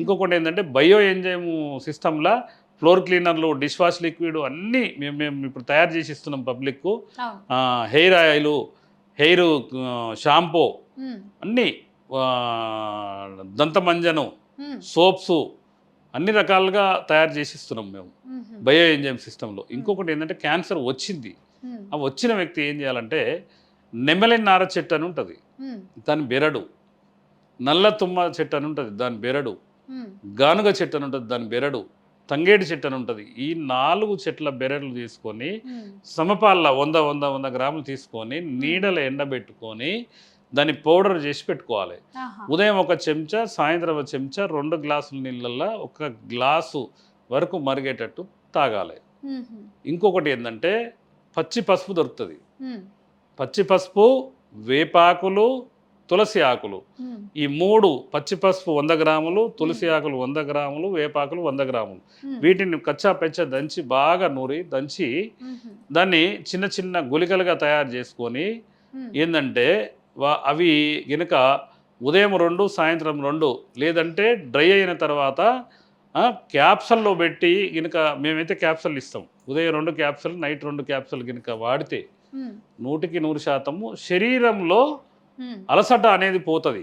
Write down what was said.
ఇంకొకటి ఏంటంటే bio enzyme సిస్టంలా ఫ్లోర్ క్లీనర్లు, డిష్ వాష్ లిక్విడ్ అన్నీ మేము ఇప్పుడు తయారు చేసి ఇస్తున్నాం పబ్లిక్కు. హెయిర్ ఆయిలు, హెయిర్ షాంపూ అన్నీ, దంతమంజనం, సోప్సు అన్ని రకాలుగా తయారు చేసి ఇస్తున్నాం మేము బయో ఎంజైమ్ సిస్టంలో. ఇంకొకటి ఏంటంటే క్యాన్సర్ వచ్చింది, ఆ వచ్చిన వ్యక్తి ఏం చేయాలంటే నెమలిన్ నార చెట్టు అని ఉంటుంది, దాని బెరడు, నల్ల తుమ్మ చెట్టు అని ఉంటుంది, దాని బెరడు, గానుగ చెట్టు అని ఉంటుంది, దాని బెరడు, తంగేడి చెట్టు అని ఉంటుంది. ఈ 4 చెట్ల బెరడులు తీసుకొని సమపాల 100 గ్రాములు తీసుకొని నీడలో ఎండబెట్టుకొని దాన్ని పౌడర్ చేసి పెట్టుకోవాలి. ఉదయం 1 చెంచా, సాయంత్రం 1 చెంచా, 2 గ్లాసుల నీళ్ళల్లో 1 గ్లాసు వరకు మరిగేటట్టు తాగాలి. ఇంకొకటి ఏంటంటే పచ్చి పసుపు దొరుకుతుంది, పచ్చి పసుపు, వేపాకులు, తులసి ఆకులు, ఈ 3 పచ్చి పసుపు 100 గ్రాములు, తులసి ఆకులు 100 గ్రాములు, వేపాకులు 100 గ్రాములు, వీటిని కచ్చా పెచ్చ దంచి బాగా నూరి దంచి దాన్ని చిన్న చిన్న గుళికలుగా తయారు చేసుకొని ఏంటంటే అవి గనుక ఉదయం 2, సాయంత్రం 2, లేదంటే డ్రై అయిన తర్వాత క్యాప్సల్లో పెట్టి గనుక, మేమైతే క్యాప్సల్ ఇస్తాం, ఉదయం 2 క్యాప్సల్, నైట్ 2 క్యాప్సల్ గనుక వాడితే 100% శరీరంలో అలసట అనేది పోతుంది.